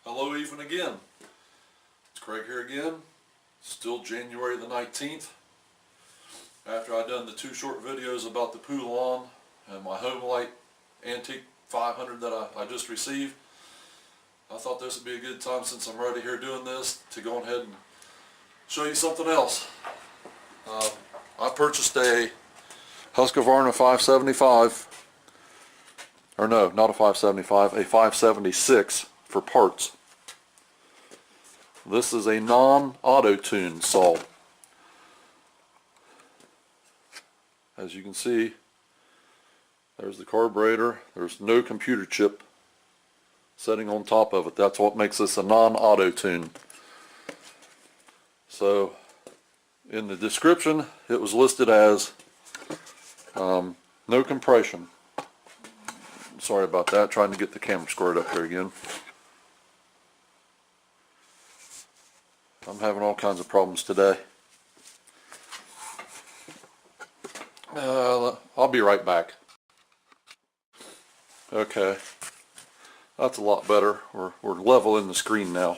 Hello even again. It's Craig here again. Still January the 19th. After I done the two short videos about the Poulan and my Home Light Antique 500 that I just received, I thought this would be a good time, since I'm right here doing this, to go ahead and show you something else. I purchased a Husqvarna 575, or no, not a 575, a 576 for parts. This is a non-Autotune saw. As you can see, there's the carburetor. There's no computer chip sitting on top of it. That's what makes this a non-Autotune. So in the description it was listed as no compression. Sorry about that, trying to get the camera squared up here again. I'm having all kinds of problems today. I'll be right back. Okay, that's a lot better. We're level in the screen now.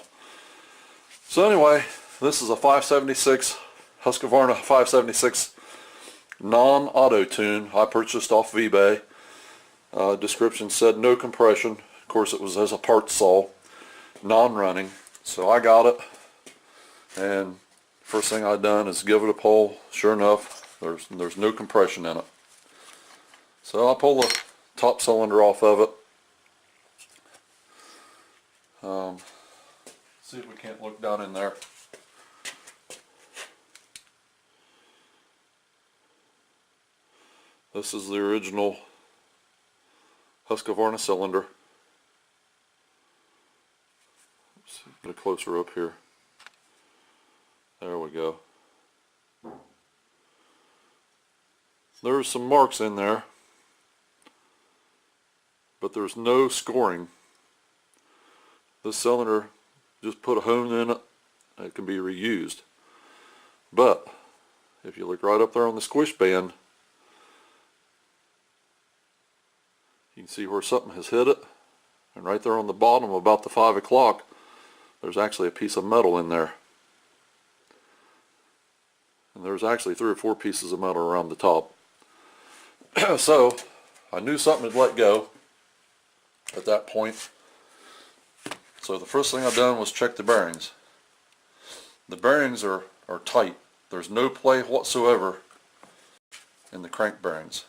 So anyway, this is a 576 Husqvarna 576 non-Autotune. I purchased off of eBay. Description said no compression. Of course, it was as a parts saw, non-running. So I got it, and first thing I done is give it a pull. Sure enough, there's no compression in it. So I pull the top cylinder off of it. See if we can't look down in there. This is the original Husqvarna cylinder. Let's get a closer up here. There we go. There's some marks in there, but there's no scoring. This cylinder, just put a hone in it, and it can be reused. But if you look right up there on the squish band, you can see where something has hit it, and right there on the bottom about the 5 o'clock, there's actually a piece of metal in there. And there's actually 3 or 4 pieces of metal around the top. So I knew something had let go at that point. So the first thing I done was check the bearings. The bearings are tight. There's no play whatsoever in the crank bearings.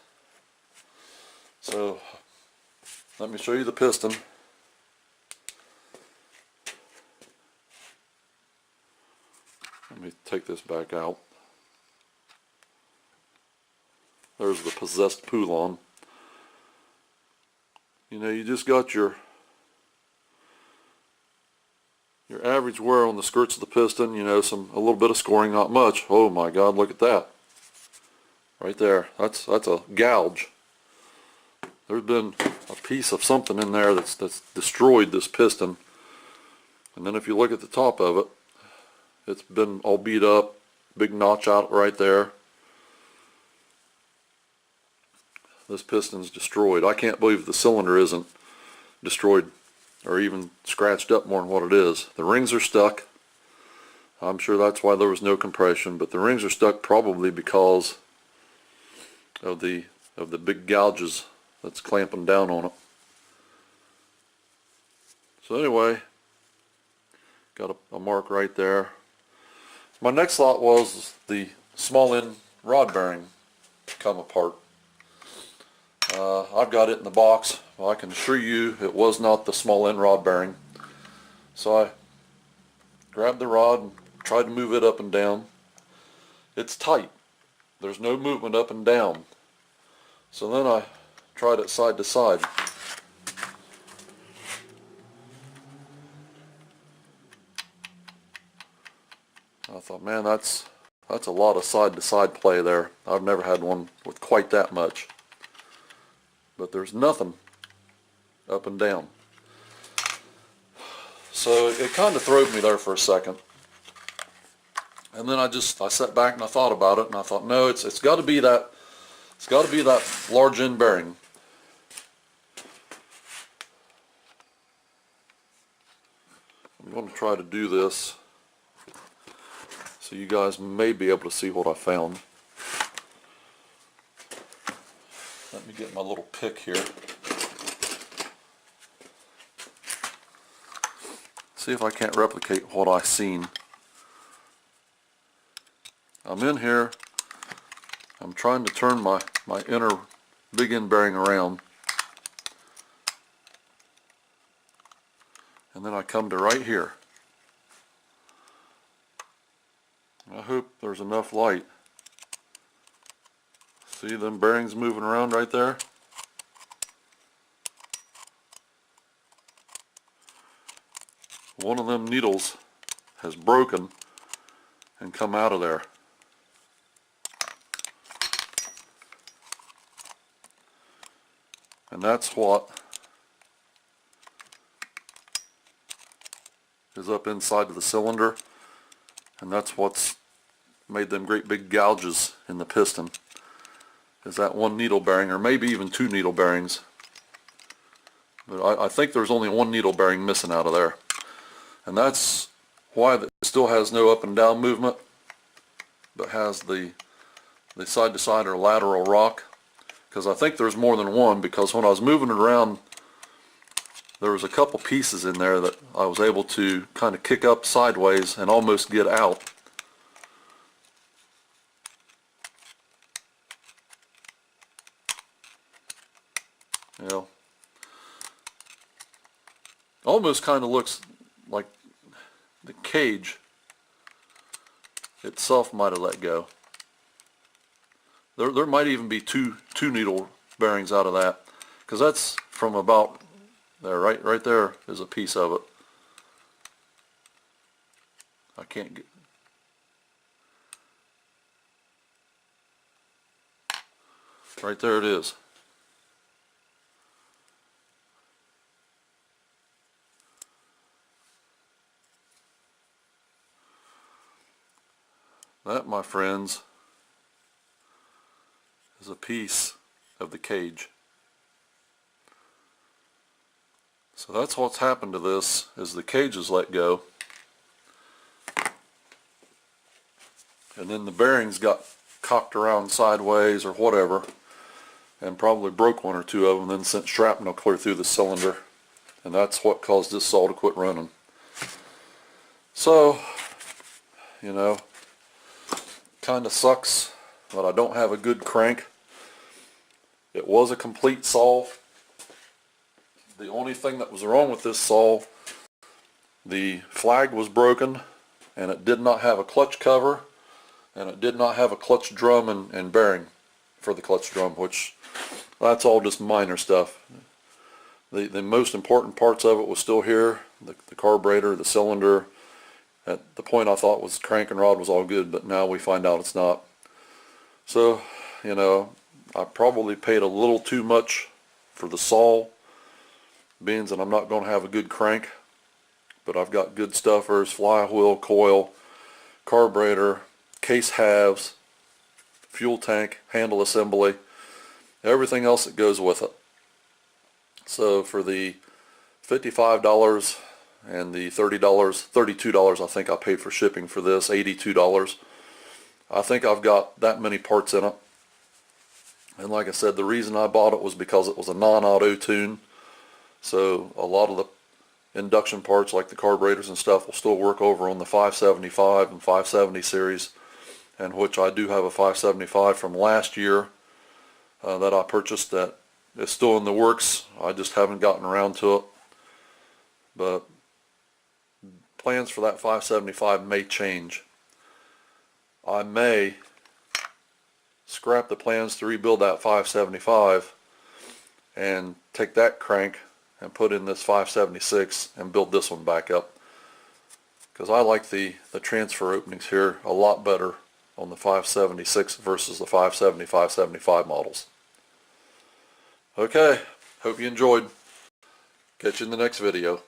So let me show you the piston. Let me take this back out. There's the possessed Poulan. You know, you just got your average wear on the skirts of the piston. You know, a little bit of scoring, not much. Oh my God, look at that! Right there. That's a gouge. There's been a piece of something in there that's destroyed this piston. And then if you look at the top of it, it's been all beat up. Big notch out right there. This piston's destroyed. I can't believe the cylinder isn't destroyed or even scratched up more than what it is. The rings are stuck. I'm sure that's why there was no compression, but the rings are stuck probably because of the big gouges that's clamping down on it. So anyway, got a mark right there. My next thought was the small end rod bearing come apart. I've got it in the box. Well, I can assure you it was not the small end rod bearing. So I grabbed the rod and tried to move it up and down. It's tight. There's no movement up and down. So then I tried it side to side. I thought, man, that's a lot of side to side play there. I've never had one with quite that much. But there's nothing up and down. So it kind of throwed me there for a second. And then I sat back and I thought about it, and I thought, no, it's got to be that large end bearing. I'm going to try to do this so you guys may be able to see what I found. Let me get my little pick here. See if I can't replicate what I seen. I'm in here. I'm trying to turn my inner big end bearing around. And then I come to right here. I hope there's enough light. See them bearings moving around right there? One of them needles has broken and come out of there. And that's what is up inside of the cylinder, and that's what's made them great big gouges in the piston, is that one needle bearing, or maybe even two needle bearings. But I think there's only one needle bearing missing out of there, and that's why it still has no up and down movement, but has the side to side or lateral rock, because I think there's more than one, because when I was moving it around there was a couple pieces in there that I was able to kind of kick up sideways and almost get out. You know, almost kind of looks like the cage itself might have let go. There might even be two needle bearings out of that, because that's from about there, right there is a piece of it. I can't get. Right there it is. That, my friends, is a piece of the cage. So that's what's happened to this, is the cage is let go, and then the bearings got cocked around sideways or whatever, and probably broke one or two of them, and then sent shrapnel clear through the cylinder, and that's what caused this saw to quit running. So, you know, kind of sucks that I don't have a good crank. It was a complete saw. The only thing that was wrong with this saw, the flag was broken, and it did not have a clutch cover, and it did not have a clutch drum and bearing for the clutch drum, which that's all just minor stuff. The most important parts of it was still here, the carburetor, the cylinder. At the point I thought was crank and rod was all good, but now we find out it's not. So, you know, I probably paid a little too much for the saw, being that I'm not going to have a good crank, but I've got good stuffers, flywheel, coil, carburetor, case halves, fuel tank, handle assembly, everything else that goes with it. So for the $55 and the $32 I think I paid for shipping for this, $82, I think I've got that many parts in it. And like I said, the reason I bought it was because it was a non-Autotune. So a lot of the induction parts, like the carburetors and stuff, will still work over on the 575 and 570 series, and which I do have a 575 from last year that I purchased that is still in the works. I just haven't gotten around to it. But plans for that 575 may change. I may scrap the plans to rebuild that 575 and take that crank and put in this 576 and build this one back up, because I like the transfer openings here a lot better on the 576 versus the 570, 575 models. Okay, hope you enjoyed. Catch you in the next video.